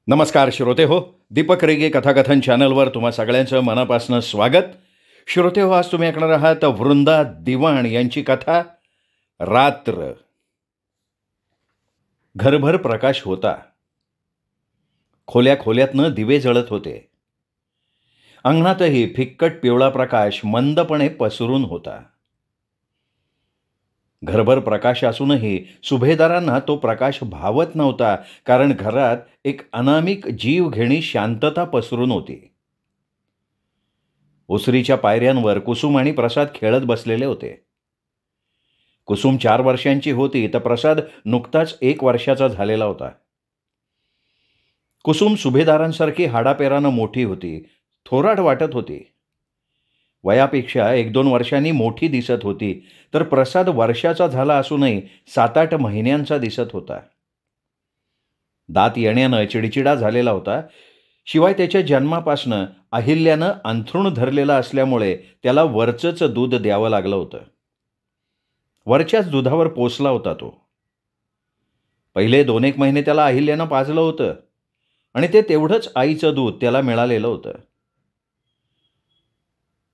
नमस्कार श्रोते हो. दीपक रेगे कथाकथन चॅनलवर तुम्हा सगळ्यांचं मनापासून स्वागत. श्रोते हो, आज तुम्ही ऐकणार आहात वृंदा दिवाण यांची कथा रात्र. घरभर प्रकाश होता. खोल्या खोल्यातनं दिवे जळत होते. अंगणातही फिक्कट पिवळा प्रकाश मंदपणे पसरून होता. घरभर प्रकाश असूनही सुभेदारांना तो प्रकाश भावत नव्हता, कारण घरात एक अनामिक जीवघेणी शांतता पसरून होती. ओसरीच्या पायऱ्यांवर कुसुम आणि प्रसाद खेळत बसलेले होते. कुसुम 4 वर्षांची होती तर प्रसाद नुकताच 1 वर्षाचा झालेला होता. कुसुम सुभेदारांसारखी हाडापेरानं मोठी होती, थोराड वाटत होती. वयापेक्षा 1-2 वर्षांनी मोठी दिसत होती, तर प्रसाद वर्षाचा झाला असूनही 7-8 महिन्यांचा दिसत होता. दात येण्यानं चिडचिडा झालेला होता. शिवाय त्याच्या जन्मापासनं अहिल्यानं अंथरूण धरलेलं असल्यामुळे त्याला वरचंच दूध द्यावं लागलं होतं. वरच्याच दुधावर पोसला होता तो. पहिले 2-1 महिने त्याला अहिल्यानं पाजलं होतं आणि ते तेवढंच आईचं दूध त्याला मिळालेलं होतं.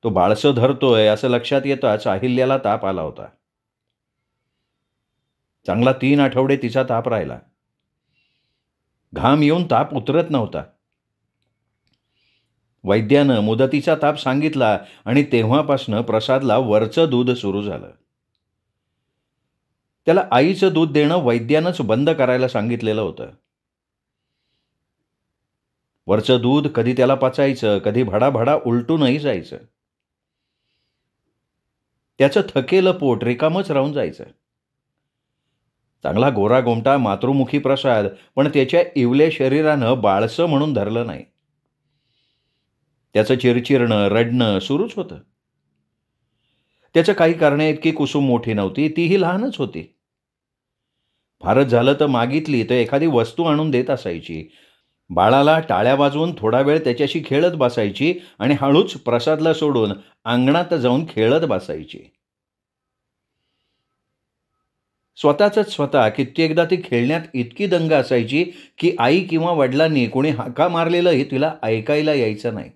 तो बाळसं धरतोय असं लक्षात येताच अहिल्याला ताप आला होता. चांगला 3 आठवडे तिचा ताप राहिला. घाम येऊन ताप उतरत नव्हता. वैद्यानं मुदतीचा ताप सांगितला आणि तेव्हापासनं प्रसादला वरचं दूध सुरू झालं. त्याला आईचं दूध देणं वैद्यानंच बंद करायला सांगितलेलं होतं. वरचं दूध कधी त्याला पचायचं, कधी भडाभडा उलटूनही जायचं. त्याचं थकेलं पोट रिकामच राहून जायचं. चांगला गोरा गोमटा मातृमुखी प्रसाद, पण त्याच्या इवल्या शरीरानं बाळसं म्हणून धरलं नाही. त्याचं चिरचिरणं, रडणं सुरूच होतं. त्याचं काही करण्याइतकी कुसुम मोठी नव्हती, तीही लहानच होती. फारच झालं तर मागितली तर एखादी वस्तू आणून देत असायची. बाळाला टाळ्या वाजवून थोडा वेळ त्याच्याशी खेळत बसायची आणि हळूच प्रसादला सोडून अंगणात जाऊन खेळत बसायची. स्वतः कित्येकदा ती खेळण्यात इतकी दंग असायची की आई किंवा वडिलांनी कोणी हाका मारलेलंही तिला ऐकायला यायचं नाही.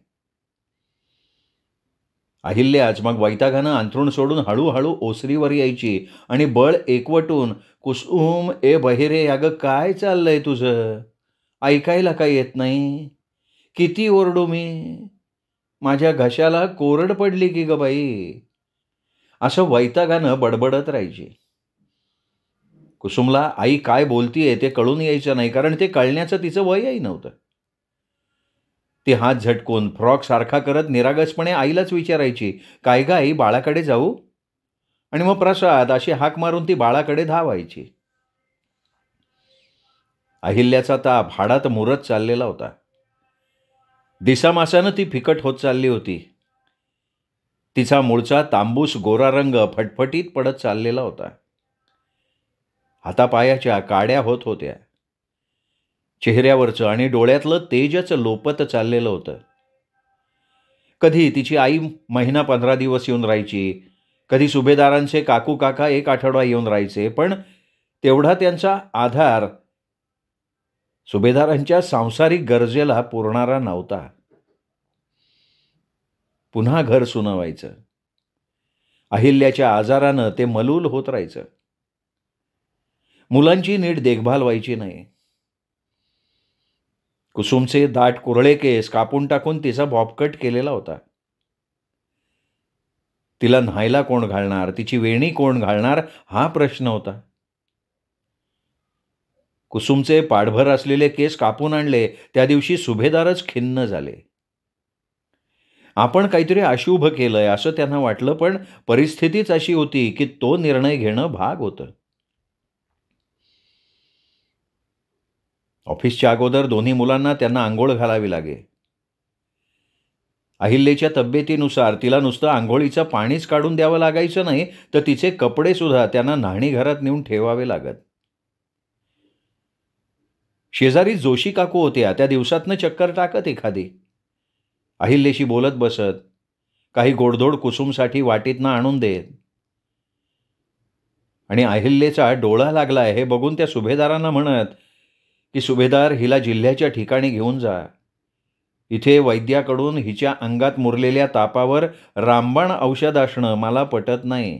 अहिल्याच मग वैतागानं अंथरूण सोडून हळूहळू ओसरीवर यायची आणि बळ एकवटून, "कुसुम, ए बहिरे, अगं काय चाललंय तुझं? ऐकायला काय येत नाही? किती ओरडू मी? माझ्या घशाला कोरड पडली की ग बाई?" असं वैतागानं बडबडत राहायची. कुसुमला आई काय बोलतीये ते कळून यायचं नाही, कारण ते कळण्याचं तिचं वयही नव्हतं. ती हात झटकून फ्रॉक सारखा करत निरागसपणे आईलाच विचारायची, "काय ग आई, बाळाकडे जाऊ?" आणि मग प्रसाद अशी हाक मारून ती बाळाकडे धावायची. अहिल्याचा ताप हाडात मुरत चाललेला होता. दिसामासानं ती फिकट होत चालली होती. तिचा मूळचा तांबूस गोरा रंग फटफटीत पडत चाललेला होता. हातापायाच्या काड्या होत होत्या. चेहऱ्यावरचं आणि डोळ्यातलं तेजच लोपत चाललेलं होतं. कधी तिची आई 1-15 दिवस येऊन राहायची, कधी सुभेदारांचे काकू काका 1 आठवडा येऊन राहायचे, पण तेवढा त्यांचा आधार सुभेदारांच्या सांसारिक गरजेला पुरणारा नव्हता. पुन्हा घर सुनं व्हायचं. अहिल्याच्या आजारानं ते मलूल होत राहायचं. मुलांची नीट देखभाल व्हायची नाही. कुसुमचे दाट कुरळे केस कापून टाकून तिचा बॉबकट केलेला होता. तिला न्हायला कोण घालणार, तिची वेणी कोण घालणार, हा प्रश्न होता. कुसुमचे पाठभर असलेले केस कापून आणले त्या दिवशी सुभेदारच खिन्न झाले. आपण काहीतरी अशुभ केलंय असं त्यांना वाटलं, पण परिस्थितीच अशी होती की तो निर्णय घेणं भाग होतं. ऑफिसच्या अगोदर दोन्ही मुलांना त्यांना अंघोळ घालावी लागे. अहिल्याच्या तब्येतीनुसार तिला नुसतं अंघोळीचं पाणीच काढून द्यावं लागायचं नाही, तर तिचे कपडे सुद्धा त्यांना न्हाणीघरात नेऊन ठेवावे लागत. शेजारी जोशी काकू होत्या, त्या दिवसातनं चक्कर टाकत एखादी. अहिल्याशी बोलत बसत, काही गोडधोड कुसुमसाठी वाटीतनं आणून देत. आणि अहिल्याचा डोळा लागलाय हे बघून त्या सुभेदारांना म्हणत की सुभेदार हिला जिल्ह्याच्या ठिकाणी घेऊन जा. इथे वैद्याकडून हिच्या अंगात मुरलेल्या तापावर रामबाण औषध असणं मला पटत नाही.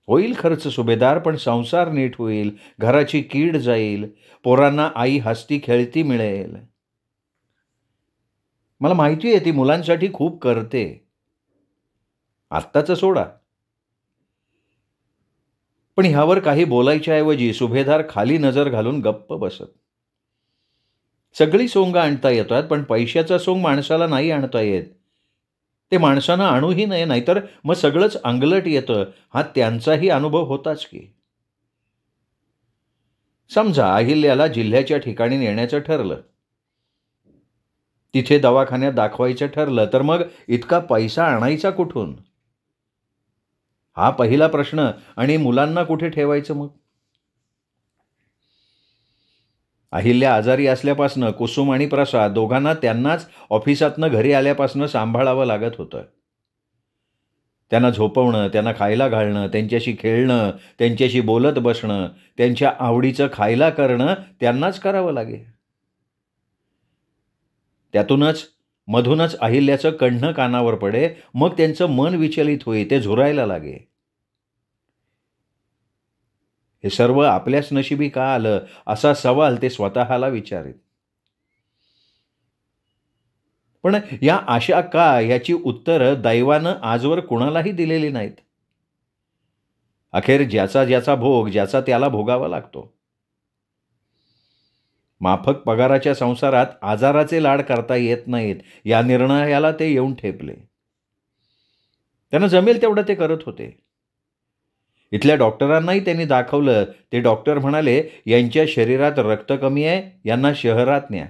होईल खर्च सुभेदार, पण संसार नीट होईल, घराची कीड जाईल, पोरांना आई हसती खेळती मिळेल. मला माहिती आहे ती मुलांसाठी खूप करते. आत्ताचं सोडा. पण ह्यावर काही बोलायच्या ऐवजी सुभेदार खाली नजर घालून गप्प बसत. सगळी सोंग आणता येतात, पण पैशाचा सोंग माणसाला नाही आणता येत. ते माणसानं आणूही नये, नाहीतर मग सगळंच अंगलट येतं. हा त्यांचाही अनुभव होताच की. समजा अहिल्याला जिल्ह्याच्या ठिकाणी नेण्याचं ठरलं, तिथे दवाखान्यात दाखवायचं ठरलं, तर मग इतका पैसा आणायचा कुठून? हा पहिला प्रश्न. आणि मुलांना कुठे ठेवायचं मग? अहिल्या आजारी असल्यापासनं कुसुम आणि प्रसाद दोघांना त्यांनाच ऑफिसातनं घरी आल्यापासनं सांभाळावं लागत होतं. त्यांना झोपवणं, त्यांना खायला घालणं, त्यांच्याशी खेळणं, त्यांच्याशी बोलत बसणं, त्यांच्या आवडीचं खायला करणं त्यांनाच करावं लागे. मधूनच अहिल्याचं कण्हं कानावर पडे, मग त्यांचं मन विचलित होई, ते झुरायला लागे. हे सर्व आपल्याच नशिबी का आलं, असा सवाल ते स्वतःला विचारीत. पण या आशा का, याची उत्तरं दैवानं आजवर कुणालाही दिलेली नाहीत. अखेर ज्याचा भोग ज्याचा त्याला भोगावा लागतो. माफक पगाराच्या संसारात आजाराचे लाड करता येत नाहीत, या निर्णयाला ते येऊन ठेपले. त्यांना जमेल तेवढं ते करत होते. इथल्या डॉक्टरांनाही त्यांनी दाखवलं. ते डॉक्टर म्हणाले, यांच्या शरीरात रक्त कमी आहे, यांना शहरात न्या.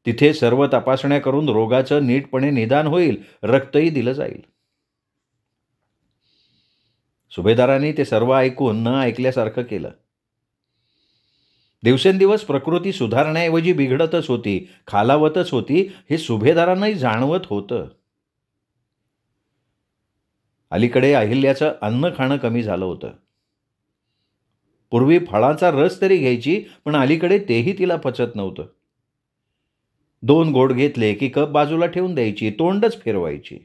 तिथे सर्व तपासण्या करून रोगाचं नीटपणे निदान होईल, रक्तही दिलं जाईल. सुभेदारांनी ते सर्व ऐकून न ऐकल्यासारखं केलं. दिवसेंदिवस प्रकृती सुधारण्याऐवजी बिघडतच होती, खालावतच होती, हे सुभेदारांनाही जाणवत होतं. अलीकडे अहिल्याचं अन्न खाणं कमी झालं होतं. पूर्वी फळाचा रस तरी घ्यायची, पण अलीकडे तेही तिला पचत नव्हतं. 2 घोट घेतले की कप बाजूला ठेवून द्यायची, तोंडच फिरवायची.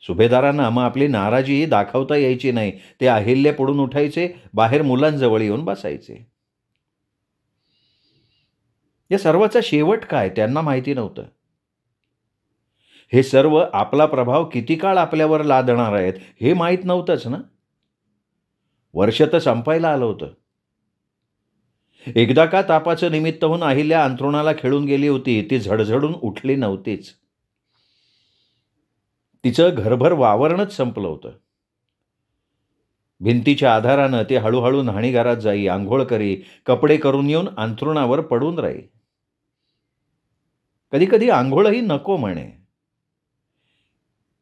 सुभेदारांना मग आपली नाराजी दाखवता यायची नाही. ते अहिल्या पडून उठायचे, बाहेर मुलांजवळ येऊन बसायचे. या सर्वाचा शेवट काय त्यांना माहिती नव्हतं. हे सर्व आपला प्रभाव किती काळ आपल्यावर लादणार आहेत हे माहीत नव्हतंच ना. वर्ष तर संपायला आलं होतं. एकदा का तापाचं निमित्त होऊन अहिल्या अंथरुणाला खेळून गेली होती, ती झडझडून उठली नव्हतीच. तिचं घरभर वावरणच संपलं होतं. भिंतीच्या आधारानं ती हळूहळू न्हाणीघरात जाई, आंघोळ करी, कपडे करून येऊन अंथरुणावर पडून राही. कधी कधी आंघोळही नको म्हणे.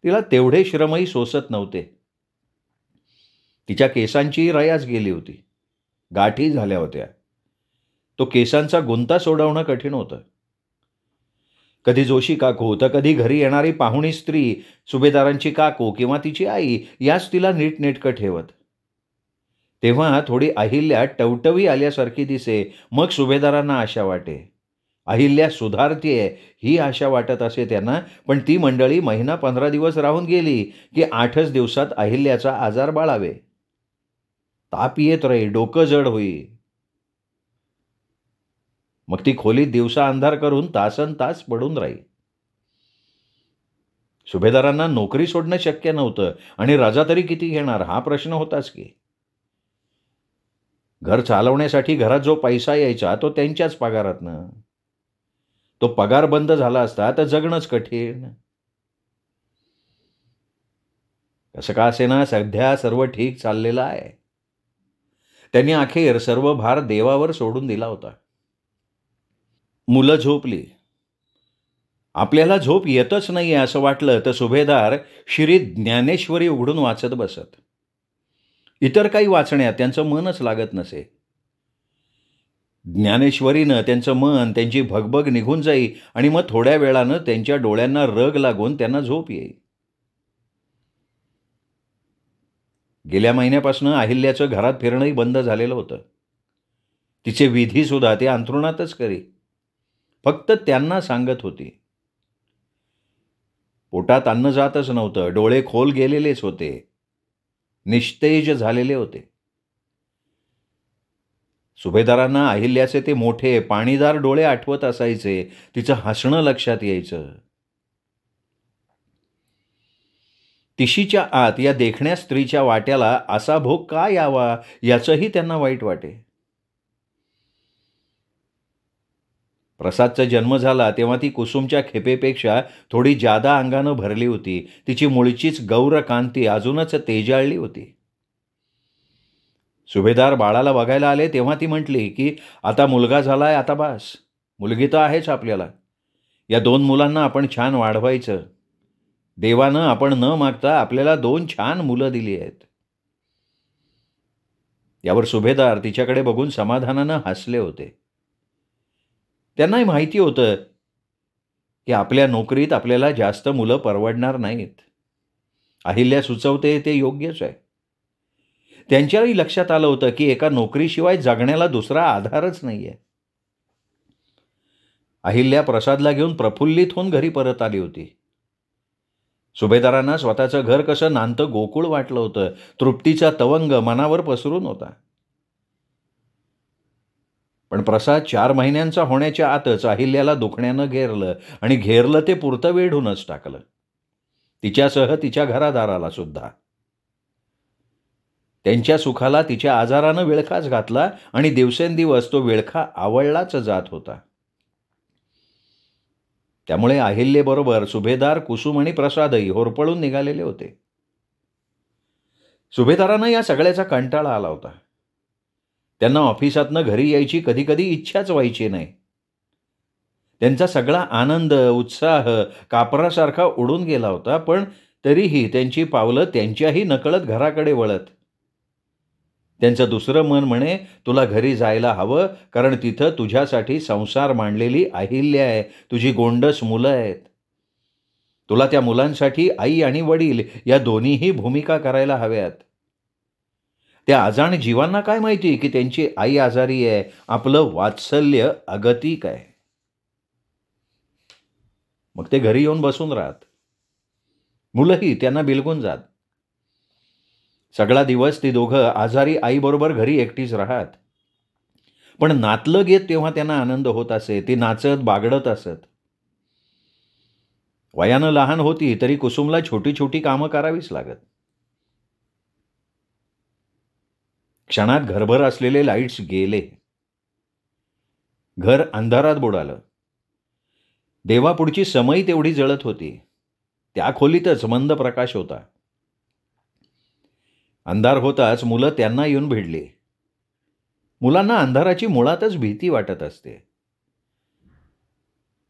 तिला तेवढे श्रमही सोसत नव्हते. तिच्या केसांची रयाच गेली होती, गाठी झाल्या होत्या. तो केसांचा गुंता सोडवणं कठीण होतं. कधी जोशी काकू, तर कधी घरी येणारी पाहुणी स्त्री, सुभेदारांची काकू किंवा तिची आई, याच तिला नीटनेटकं ठेवत. तेव्हा थोडी अहिल्या टवटवी आल्यासारखी दिसे. मग सुभेदारांना आशा वाटे, अहिल्या सुधारतीये ही आशा वाटत असे त्यांना. पण ती मंडळी महिना 15 दिवस राहून गेली की 8च दिवसात अहिल्याचा आजार बाळावे. ताप येत राही, डोकं जड होई. मग ती खोलीत दिवसा अंधार करून तासनतास पडून राही. सुभेदारांना नोकरी सोडणं शक्य नव्हतं, आणि रजा तरी किती घेणार हा प्रश्न होताच की. घर चालवण्यासाठी घरात जो पैसा यायचा तो त्यांच्याच पगारातनं. तो पगार बंद झाला असता तर जगणंच कठीण. कसं का असेना, सध्या सर्व ठीक चाललेलं आहे. त्यांनी अखेर सर्व भार देवावर सोडून दिला होता. मुलं झोपली. आपल्याला झोप येतच नाहीये असं वाटलं तर सुभेदार श्री ज्ञानेश्वरी उघडून वाचत बसत. इतर काही वाचण्यात त्यांचं मनच लागत नसे. ज्ञानेश्वरीनं त्यांचं मन, त्यांची भगभग निघून जाई, आणि मग थोड्या वेळानं त्यांच्या डोळ्यांना रग लागून त्यांना झोप येई. गेल्या महिन्यापासून अहिल्याचं घरात फिरणंही बंद झालेलं होतं. तिचे विधीसुद्धा ते अंथरुणातच करी. फक्त त्यांना सांगत होती. पोटात अन्न जातच नव्हतं. डोळे खोल गेलेलेच होते. निस्तेज झालेले होते. सुभेदारांना अहिल्याचे ते मोठे पाणीदार डोळे आठवत असायचे. तिचं हसणं लक्षात यायचं. तिशीच्या आत या देखण्या स्त्रीच्या वाट्याला असा भोग का यावा याचंही त्यांना वाईट वाटे. प्रसादचा जन्म झाला तेव्हा ती कुसुमच्या खेपेपेक्षा थोडी जादा अंगानं भरली होती. तिची मुळचीच गौर कांती अजूनच तेजाळली होती. सुभेदार बाळाला बघायला आले तेव्हा ती म्हटली की आता मुलगा झालाय, आता बास. मुलगी तर आहेच आपल्याला. या 2 मुलांना आपण छान वाढवायचं. देवानं आपण न मागता आपल्याला 2 छान मुलं दिली आहेत. यावर सुभेदार तिच्याकडे बघून समाधानानं हसले होते. त्यांनाही माहिती होतं की आपल्या नोकरीत आपल्याला जास्त मुलं परवडणार नाहीत. अहिल्या सुचवते ते योग्यच आहे. त्यांच्याही लक्षात आलं होतं की एका नोकरीशिवाय जगण्याला दुसरा आधारच नाहीये. अहिल्या प्रसादला घेऊन प्रफुल्लित होऊन घरी परत आली होती. सुभेदारांना स्वतःचं घर कसं नांतं गोकुळ वाटलं होतं. तृप्तीचा तवंग मनावर पसरून होता. पण प्रसाद 4 महिन्यांचा होण्याच्या आतच अहिल्याला दुखण्यानं घेरलं आणि घेरलं ते पुरतं वेढूनच टाकलं. तिच्यासह तिच्या घरादाराला सुद्धा. त्यांच्या सुखाला तिच्या आजारानं विळखाच घातला आणि दिवसेंदिवस तो विळखा आवळलाच जात होता. त्यामुळे अहिल्याबरोबर सुभेदार, कुसुम आणि प्रसादही होरपळून निघालेले होते. सुभेदारांना या सगळ्याचा कंटाळा आला होता. त्यांना ऑफिसातनं घरी यायची कधी कधी इच्छाच व्हायची नाही. त्यांचा सगळा आनंद, उत्साह कापरासारखा उडून गेला होता. पण तरीही त्यांची पावलं त्यांच्याही नकळत घराकडे वळत. त्यांचं दुसरं मन म्हणे, तुला घरी जायला हवं, कारण तिथं तुझ्यासाठी संसार मांडलेली अहिल्या आहे, तुझी गोंडस मुलं आहेत. तुला त्या मुलांसाठी आई आणि वडील या दोन्हीही भूमिका करायला हव्यात. त्या अजाण जीवांना काय माहिती की त्यांची आई आजारी आहे, आपलं वात्सल्य अगतिक आहे. मग ते घरी येऊन बसून राहत. मुलंही त्यांना बिलगून जात. सगळा दिवस ती दोघं आजारी आईबरोबर घरी एकटीच राहत. पण नातलग येत तेव्हा त्यांना आनंद होत असे. ती नाचत बागडत असत. वयानं लहान होती तरी कुसुमला छोटी छोटी कामं करावीच लागत. क्षणात घरभर असलेले लाईट्स गेले. घर अंधारात बुडालं. देवापुढची समई तेवढी जळत होती. त्या खोलीतच मंद प्रकाश होता. अंधार होताच मुलं त्यांना येऊन भिडली. मुलांना अंधाराची मुळातच भीती वाटत असते.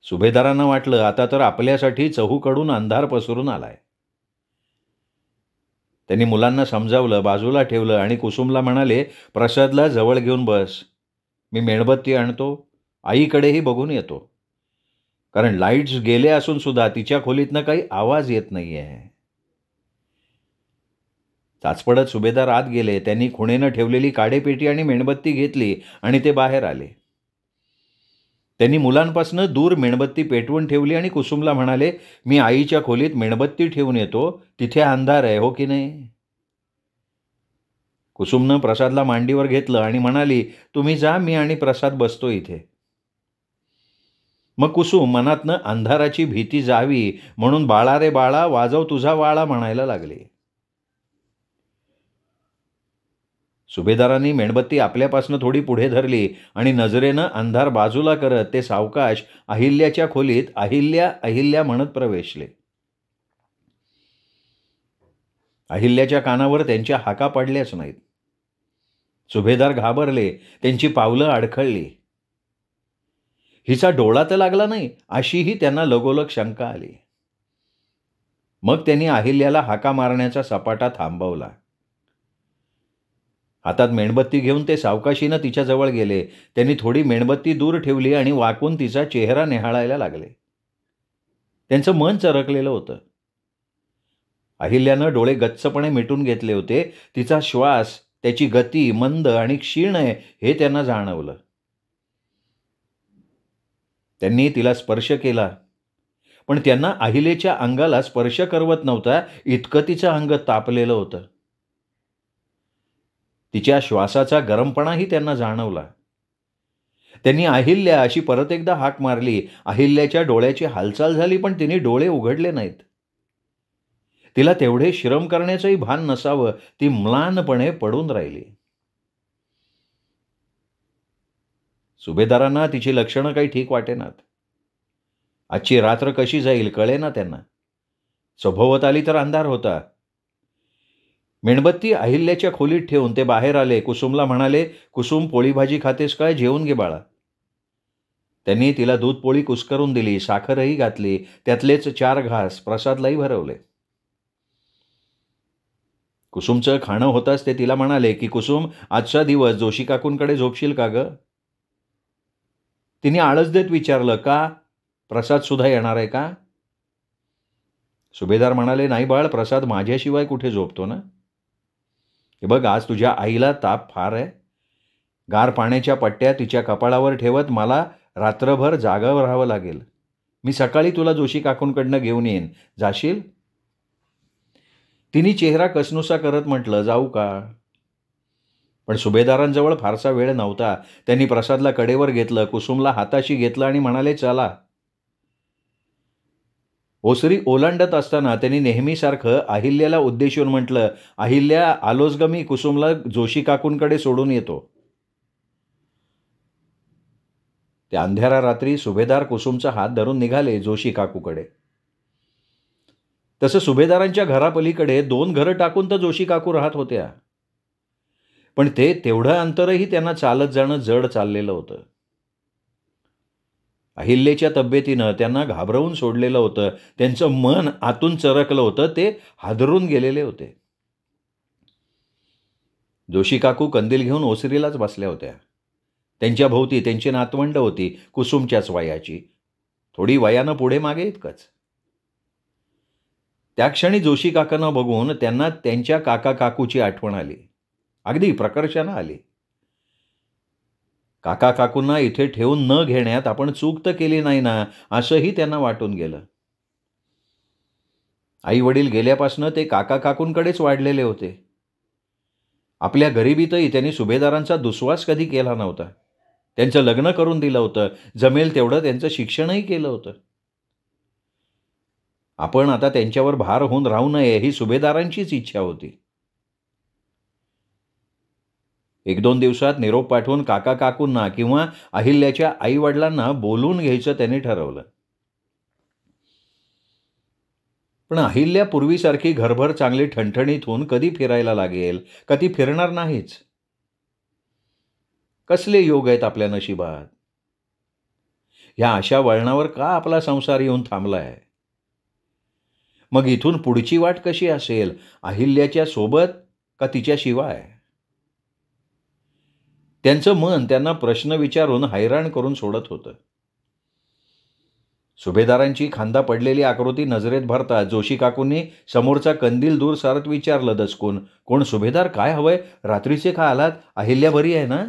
सुभेदारांना वाटलं आता तर आपल्यासाठी चहूकडून अंधार पसरून आलाय. त्यांनी मुलांना समजावलं, बाजूला ठेवलं आणि कुसुमला म्हणाले, प्रसादला जवळ घेऊन बस. मी मेणबत्ती आणतो, आईकडेही बघून येतो. कारण लाईट्स गेले असून सुद्धा तिच्या खोलीतनं काही आवाज येत नाहीये. चाचपडत सुभेदार आत गेले. त्यांनी खुणेनं ठेवलेली काडेपेटी आणि मेणबत्ती घेतली आणि ते बाहेर आले. त्यांनी मुलांपासून दूर मेणबत्ती पेटवून ठेवली आणि कुसुमला म्हणाले, मी आईच्या खोलीत मेणबत्ती ठेवून येतो, तिथे अंधार आहे, हो की नाही? कुसुमनं प्रसादला मांडीवर घेतलं आणि म्हणाली, तुम्ही जा, मी आणि प्रसाद बसतो इथे. मग कुसुम मनातनं अंधाराची भीती जावी म्हणून बाळा रे बाळा वाजव तुझा वाळा म्हणायला लागली. सुभेदारांनी मेणबत्ती आपल्यापासून थोडी पुढे धरली आणि नजरेनं अंधार बाजूला करत ते सावकाश अहिल्याच्या खोलीत अहिल्या अहिल्या म्हणत प्रवेशले. अहिल्याच्या कानावर त्यांच्या हाका पडल्याच नाहीत. सुभेदार घाबरले. त्यांची पावलं अडखळली. हिचा डोळा तर लागला नाही अशीही त्यांना लगोलग शंका आली. मग त्यांनी अहिल्याला हाका मारण्याचा सपाटा थांबवला. हातात मेणबत्ती घेऊन ते सावकाशीनं तिच्याजवळ गेले. त्यांनी थोडी मेणबत्ती दूर ठेवली आणि वाकून तिचा चेहरा निहाळायला लागले. त्यांचं मन चरकलेलं होतं. अहिल्यानं डोळे गच्चपणे मिटून घेतले होते. तिचा श्वास, त्याची गती मंद आणि क्षीण आहे हे त्यांना जाणवलं. त्यांनी तिला स्पर्श केला, पण त्यांना अहिलेच्या अंगाला स्पर्श करवत नव्हता, इतकं तिचं अंग तापलेलं होतं. तिच्या श्वासाचा गरमपणाही त्यांना जाणवला. त्यांनी अहिल्या अशी परत एकदा हाक मारली. अहिल्याच्या डोळ्याची हालचाल झाली, पण तिने डोळे उघडले नाहीत. तिला तेवढे श्रम करण्याचंही भान नसावं, ती म्लानपणे पडून राहिली. सुभेदारांना तिची लक्षणं काही ठीक वाटेनात. आजची रात्र कशी जाईल कळेना त्यांना. सभोवताली तर अंधार होता. मेणबत्ती अहिल्याच्या खोलीत ठेवून ते बाहेर आले. कुसुमला म्हणाले, "कुसुम, पोळी भाजी खातेस काय? जेवून घे बाळा." त्यांनी तिला दूध पोळी कुस्करून दिली, साखरही घातली. त्यातलेच 4 घास प्रसादलाही भरवले. कुसुमचं खाणं होताच ते तिला म्हणाले, की "कुसुम, आजचा दिवस जोशी काकूंकडे झोपशील का गं?" तिने आळस देत विचारलं, "का? प्रसाद सुद्धा येणार आहे का?" सुभेदार म्हणाले, "नाही बाळ, प्रसाद माझ्याशिवाय कुठे झोपतो ना? हे बघ, आज तुझ्या आईला ताप फार आहे. गार पाण्याच्या पट्ट्या तिच्या कपाळावर ठेवत मला रात्रभर जागावर राहावं लागेल. मी सकाळी तुला जोशी काकूंकडनं घेऊन येईन. जाशील?" तिने चेहरा कसनुसा करत म्हटलं, "जाऊ का?" पण सुभेदारांजवळ फारसा वेळ नव्हता. त्यांनी प्रसादला कडेवर घेतलं, कुसुमला हाताशी घेतलं आणि म्हणाले, "चला." ओसरी ओलांडत असताना त्यांनी नेहमीसारखं अहिल्याला उद्देशून म्हटलं, "अहिल्या, आलोच ग मी. कुसुमला जोशी काकूंकडे सोडून येतो." त्या अंधाऱ्या रात्री सुभेदार कुसुमचा हात धरून निघाले जोशी काकूकडे. तसं सुभेदारांच्या घरापलीकडे 2 घरं टाकून तर जोशी काकू राहत होत्या. पण ते तेवढं अंतरही त्यांना चालत जाणं जड चाललेलं होतं. अहिल्याच्या तब्येतीनं त्यांना घाबरवून सोडलेलं होतं. त्यांचं मन आतून चरकलं होतं. ते हादरून गेलेले होते. जोशी काकू कंदील घेऊन ओसरीलाच बसल्या होत्या. त्यांच्या भोवती त्यांची नातवंड होती, कुसुमच्याच वयाची, थोडी वयानं पुढे मागे इतकंच. त्या क्षणी जोशी काकांना बघून त्यांना त्यांच्या काका काकूची आठवण आली. अगदी प्रकर्षानं आली. काका काकूंना इथे ठेवून न घेण्यात आपण चूक तर केली नाही ना, असंही त्यांना वाटून गेलं. आई वडील गेल्यापासून ते काका काकूंकडेच वाढलेले होते. आपल्या गरिबीतही त्यांनी सुभेदारांचा दुस्वास कधी केला नव्हता. त्यांचं लग्न करून दिलं होतं. जमेल तेवढं त्यांचं शिक्षणही केलं होतं. आपण आता त्यांच्यावर भार होऊन राहू नये ही सुभेदारांचीच इच्छा होती. 1-2 दिवसात निरोप पाठवून काका काकूंना किंवा अहिल्याच्या आई वडिलांना बोलून घ्यायचं त्यांनी ठरवलं. पण अहिल्या पूर्वीसारखी घरभर चांगली ठणठणीत होऊन कधी फिरायला लागेल, कधी फिरणार नाहीच. कसले योग आहेत आपल्या नशिबात. ह्या अशा वळणावर का आपला संसार येऊन थांबलाय? मग इथून पुढची वाट कशी असेल? अहिल्याच्या सोबत का तिच्याशिवाय? त्यांचं मन त्यांना प्रश्न विचारून हैराण करून सोडत होतं. सुभेदारांची खांदा पडलेली आकृती नजरेत भरता जोशी काकूंनी समोरचा कंदील दूर सारत विचारलं दचकून, "कोण सुभेदार? काय हवंय? रात्रीचे का आलात? अहिल्या बरी आहे ना?"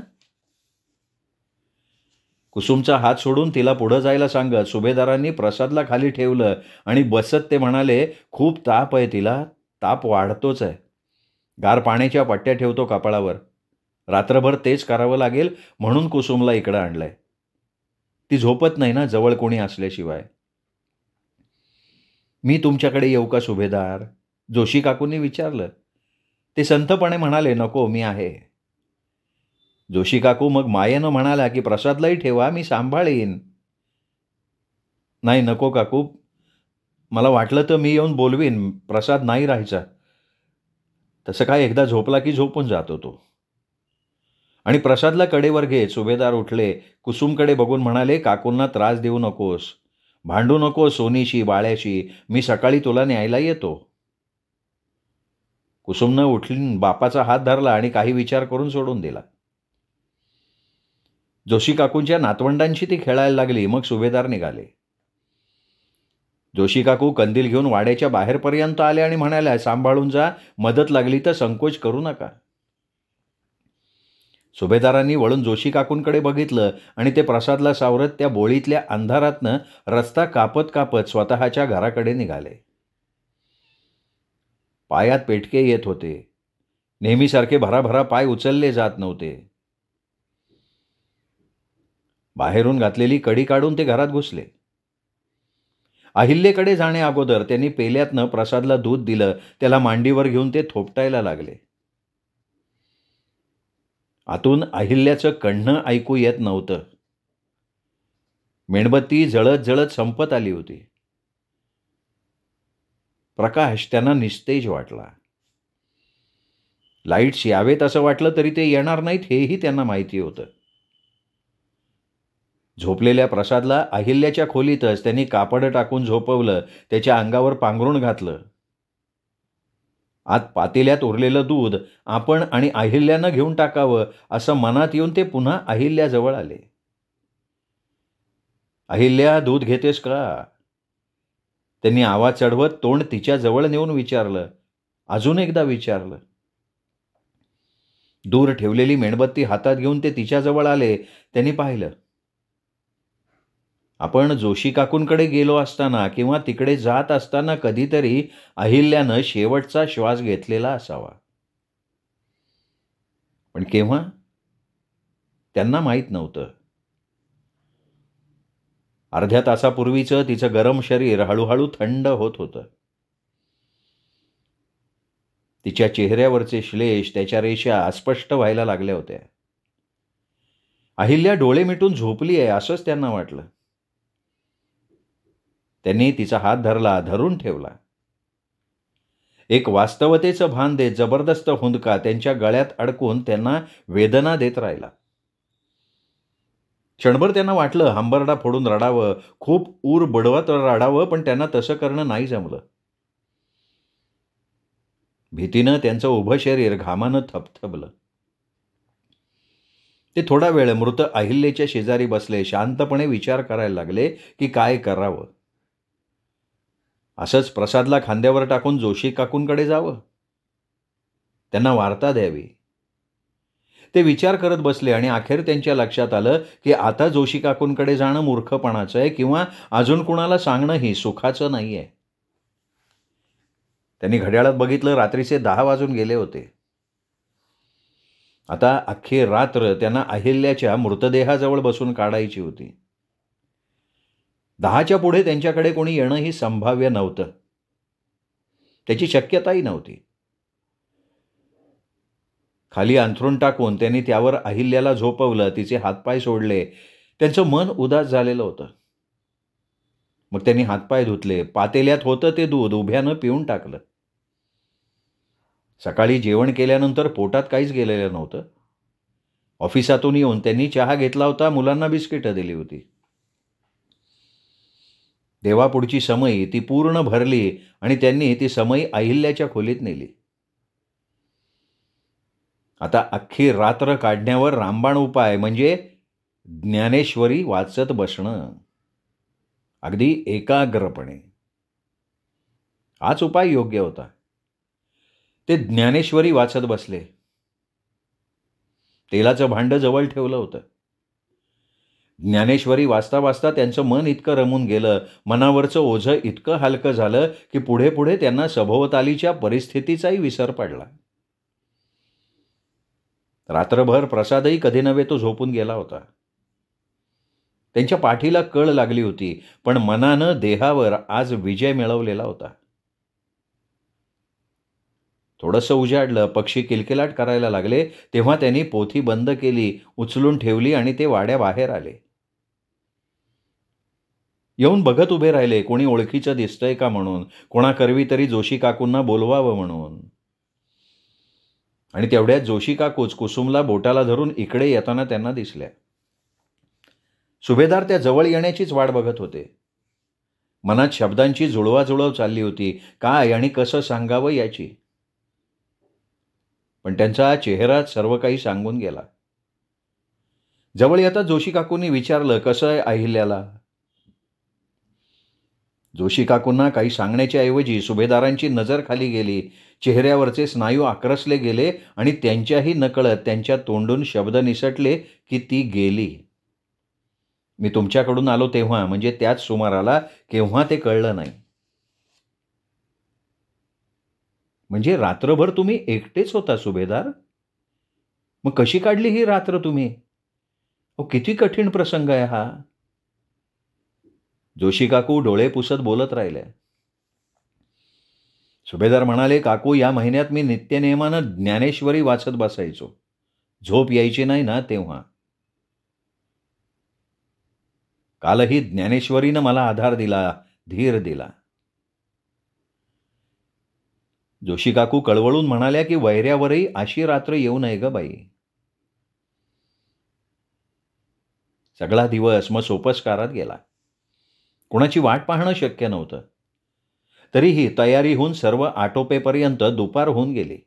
कुसुमचा हात सोडून तिला पुढं जायला सांगत सुभेदारांनी प्रसादला खाली ठेवलं आणि बसत ते म्हणाले, "खूप ताप आहे तिला. ताप वाढतोच आहे. गार पाण्याच्या पट्ट्या ठेवतो कपाळावर. रात्रभर तेच करावं लागेल म्हणून कुसुमला इकडं आणलंय. ती झोपत नाही ना जवळ कोणी असल्याशिवाय." "मी तुमच्याकडे येऊ का सुभेदार?" जोशी काकूंनी विचारलं. ते संथपणे म्हणाले, "नको, मी आहे." जोशी काकू मग मायेनं म्हणाला, की "प्रसादलाही ठेवा, मी सांभाळीन." "नाही, नको काकू. मला वाटलं तर मी येऊन बोलवीन. प्रसाद नाही राहायचा. तसं काय एकदा झोपला की झोपून जातो तो." आणि प्रसादला कडेवर घेत सुभेदार उठले. कुसुमकडे बघून म्हणाले, "काकूंना त्रास देऊ नकोस. भांडू नकोस सोनीशी, बाळ्याशी. मी सकाळी तुला न्यायला येतो." कुसुमनं उठून बापाचा हात धरला आणि काही विचार करून सोडून दिला. जोशी काकूंच्या नातवंडांशी ती खेळायला लागली. मग सुभेदार निघाले. जोशी काकू कंदील घेऊन वाड्याच्या बाहेरपर्यंत आले आणि म्हणाल्या, सांभाळून जा, मदत लागली तर संकोच करू नका. सुभेदारांनी वळून जोशी काकूंकडे बघितलं आणि ते प्रसादला सावरत त्या बोळीतल्या अंधारातनं रस्ता कापत कापत स्वतःच्या घराकडे निघाले. पायात पेटके येत होते. नेहमीसारखे भराभरा पाय उचलले जात नव्हते. बाहेरून घातलेली कडी काढून ते घरात घुसले. अहिल्येकडे जाणे अगोदर त्यांनी पेल्यातनं प्रसादला दूध दिलं. त्याला मांडीवर घेऊन ते थोपटायला लागले. आतून अहिल्याचं कण्हणं ऐकू येत नव्हतं. मेणबत्ती जळत जळत संपत आली होती. प्रकाश त्यांना निस्तेज वाटला. लाईट्स यावेत असं वाटलं तरी ते येणार नाहीत हेही त्यांना माहिती होतं. झोपलेल्या प्रसादला अहिल्याच्या खोलीतच त्यांनी कापड टाकून झोपवलं. त्याच्या अंगावर पांघरूण घातलं. आत पातेल्यात उरलेलं दूध आपण आणि अहिल्यानं घेऊन टाकावं असं मनात येऊन ते पुन्हा अहिल्याजवळ आले. अहिल्या, दूध घेतेस का? त्यांनी आवाज चढवत तोंड तिच्या जवळ नेऊन विचारलं. अजून एकदा विचारलं. दूर ठेवलेली मेणबत्ती हातात घेऊन ते तिच्याजवळ आले. त्यांनी पाहिलं. आपण जोशी काकूंकडे गेलो असताना किंवा तिकडे जात असताना कधीतरी अहिल्यानं शेवटचा श्वास घेतलेला असावा. पण केव्हा? त्यांना माहीत नव्हतं. अर्ध्या तासापूर्वीचं तिचं गरम शरीर हळूहळू थंड होत होतं. तिच्या चेहऱ्यावरचे श्लेष, त्याच्या रेषा अस्पष्ट व्हायला लागल्या होत्या. अहिल्या डोळे मिटून झोपली आहे असंच त्यांना वाटलं. त्यांनी तिचा हात धरला, धरून ठेवला. एक वास्तवतेचं भान देत जबरदस्त हुंदका त्यांच्या गळ्यात अडकून त्यांना वेदना देत राहिला. क्षणभर त्यांना वाटलं हंबरडा फोडून रडावं, खूप ऊर बडवत रडावं, पण त्यांना तसं करणं नाही जमलं. भीतीनं त्यांचं उभं शरीर घामानं थपथपलं. ते थोडा वेळ मृत अहिल्याच्या शेजारी बसले. शांतपणे विचार करायला लागले की काय करावं. असंच प्रसादला खांद्यावर टाकून जोशी काकूंकडे जावं, त्यांना वार्ता द्यावी. ते विचार करत बसले आणि अखेर त्यांच्या लक्षात आलं की आता जोशी काकूंकडे जाणं मूर्खपणाचं आहे किंवा अजून कुणाला सांगणंही सुखाचं नाही आहे. त्यांनी घड्याळात बघितलं. रात्रीचे 10 वाजून गेले होते. आता अख्खी रात्र त्यांना अहिल्याच्या मृतदेहाजवळ बसून काढायची होती. 10च्या पुढे त्यांच्याकडे कोणी येणंही संभाव्य नव्हतं. त्याची शक्यताही नव्हती. खाली अंथरूण टाकून त्यांनी त्यावर अहिल्याला झोपवलं. तिचे हातपाय सोडले. त्यांचं मन उदास झालेलं होतं. मग त्यांनी हातपाय धुतले. पातेल्यात होतं ते दूध उभ्यानं पिऊन टाकलं. सकाळी जेवण केल्यानंतर पोटात काहीच गेलेलं नव्हतं. ऑफिसातून येऊन त्यांनी चहा घेतला होता. मुलांना बिस्किटं दिली होती. देवापुढची समई ती पूर्ण भरली आणि त्यांनी ती समई अहिल्याच्या खोलीत नेली. आता अख्खी रात्र काढण्यावर रामबाण उपाय म्हणजे ज्ञानेश्वरी वाचत बसणं, अगदी एकाग्रपणे. हाच उपाय योग्य होता. ते ज्ञानेश्वरी वाचत बसले. तेलाचं भांडं जवळ ठेवलं होतं. ज्ञानेश्वरी वाचता वाचता त्यांचं मन इतकं रमून गेलं, मनावरचं ओझं इतकं हलकं झालं की पुढे पुढे त्यांना सभोवतालीच्या परिस्थितीचाही विसर पडला. रात्रभर प्रसादही कधी नव्हे तो झोपून गेला होता. त्यांच्या पाठीला कळ लागली होती, पण मनानं देहावर आज विजय मिळवलेला होता. थोडंसं उजाडलं. पक्षी किलकिलाट करायला लागले. तेव्हा त्यांनी पोथी बंद केली, उचलून ठेवली आणि ते वाड्याबाहेर आले. येऊन बघत उभे राहिले, कोणी ओळखीचं दिसतंय का म्हणून, कोणाकरवी तरी जोशी काकूंना बोलवावं म्हणून. आणि तेवढ्यात जोशी काकूच कुसुमला बोटाला धरून इकडे येताना त्यांना दिसल्या. सुभेदार त्या जवळ येण्याचीच वाट बघत होते. मनात शब्दांची जुळवाजुळव चालली होती, काय आणि कसं सांगावं याची. पण त्यांचा चेहरा सर्व काही सांगून गेला. जवळ येता जोशी काकूंनी विचारलं, कसं आहे अहिल्याला? जोशी काकूंना काही सांगण्याच्या ऐवजी सुभेदारांची नजर खाली गेली. चेहऱ्यावरचे स्नायू आक्रसले गेले आणि त्यांच्याही नकळत त्यांच्या तोंडून शब्द निसटले की ती गेली. मी तुमच्याकडून आलो तेव्हा, म्हणजे त्याच सुमाराला, केव्हा ते कळलं नाही. म्हणजे रात्रभर तुम्ही एकटेच होता सुभेदार? मग कशी काढली ही रात्र तुम्ही? अहो, किती कठीण प्रसंग आहे हा. जोशी काकू डोळे पुसत बोलत राहिले. सुभेदार म्हणाले, काकू, या महिन्यात मी नित्यनेमानं ज्ञानेश्वरी वाचत बसायचो. झोप यायची नाही ना तेव्हा. कालही ज्ञानेश्वरीनं मला आधार दिला, धीर दिला. जोशी काकू कळवळून म्हणाल्या की वैऱ्यावरही अशी रात्र येऊ नये ग बाई. सगळा दिवस मग सोपस्कारात गेला. कुणाची वाट पाहणं शक्य नव्हतं. तरीही तयारी होऊन सर्व आटोपेपर्यंत दुपार होऊन गेली.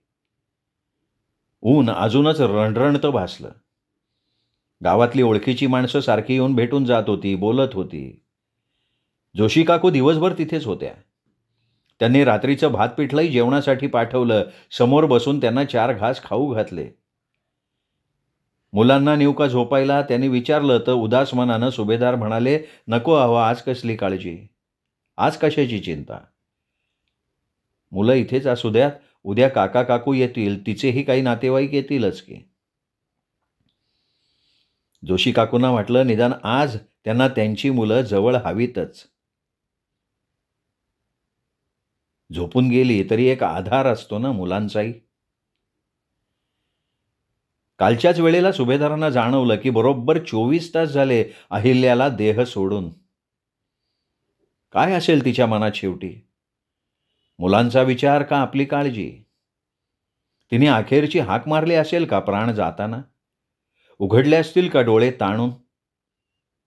ऊन अजूनच रणरणतं भासलं. गावातली ओळखीची माणसं सारखी येऊन भेटून जात होती, बोलत होती. जोशी काकू दिवसभर तिथेच होत्या. त्यांनी रात्रीचं भात पिठलंही जेवणासाठी पाठवलं. समोर बसून त्यांना 4 घास खाऊ घातले. मुलांना नेऊ का झोपायला त्यांनी विचारलं तर उदास मनानं सुभेदार म्हणाले, नको हवा, आज कसली काळजी, आज कशाची चिंता. मुलं इथेच असू द्यात, उद्या काका काकू येतील, तिचेही काही नातेवाईक येतीलच की. जोशी काकूंना वाटलं निदान आज त्यांना त्यांची मुलं जवळ हवीतच. झोपून गेली तरी एक आधार असतो ना मुलांचाही. कालच्याच वेळेला सुभेदारांना जाणवलं की बरोबर 24 तास झाले अहिल्याला देह सोडून. काय असेल तिच्या मनात शेवटी? मुलांचा विचार का आपली काळजी? तिने अखेरची हाक मारली असेल का प्राण जाताना? उघडले असतील का डोळे ताणून?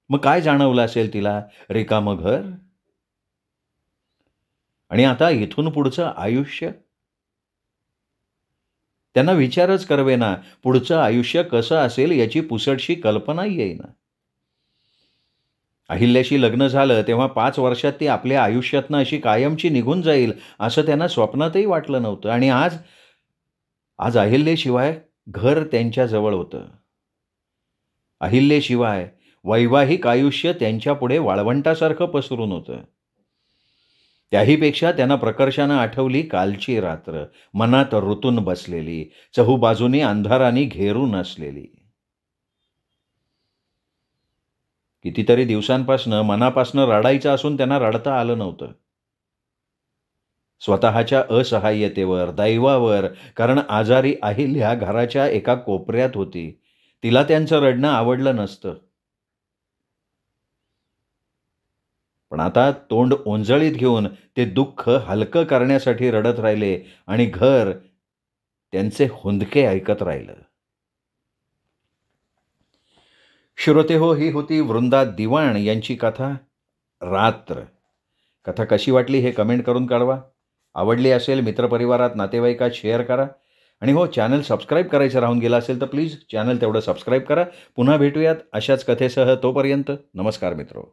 मग काय जाणवलं असेल तिला? रिकामं घर? आणि आता इथून पुढचं आयुष्य? त्यांना विचारच करवेना. पुढचं आयुष्य कसं असेल याची पुसटशी कल्पना येईना. अहिल्याशी लग्न झालं तेव्हा 5 वर्षात ती आपल्या आयुष्यातनं अशी कायमची निघून जाईल असं त्यांना स्वप्नातही वाटलं नव्हतं. आणि आज अहिल्याशिवाय घर त्यांच्याजवळ होतं. अहिल्याशिवाय वैवाहिक आयुष्य त्यांच्यापुढे वाळवंटासारखं पसरून होतं. त्याहीपेक्षा त्यांना प्रकर्षानं आठवली कालची रात्र, मनात रुतून बसलेली, चहूबाजूनी अंधाराने घेरून असलेली. कितीतरी दिवसांपासनं मनापासनं रडायचं असून त्यांना रडता आलं नव्हतं. स्वतःच्या असहाय्यतेवर, दैवावर, कारण आजारी अहिल्या घराच्या एका कोपऱ्यात होती. तिला त्यांचं रडणं आवडलं नसतं. पण आता तोंड ओंजळीत घेऊन ते दुःख हलकं करण्यासाठी रडत राहिले आणि घर त्यांचे हुंदके ऐकत राहिलं. श्रोते हो, ही होती वृंदा दिवाण यांची कथा रात्र. कथा कशी वाटली हे कमेंट करून कळवा. आवडली असेल मित्रपरिवारात, नातेवाईकात शेअर करा. आणि हो, चॅनल सबस्क्राईब करायचं राहून गेलं असेल तर प्लीज चॅनल तेवढं सबस्क्राईब करा. पुन्हा भेटूयात अशाच कथेसह. तोपर्यंत नमस्कार मित्रो.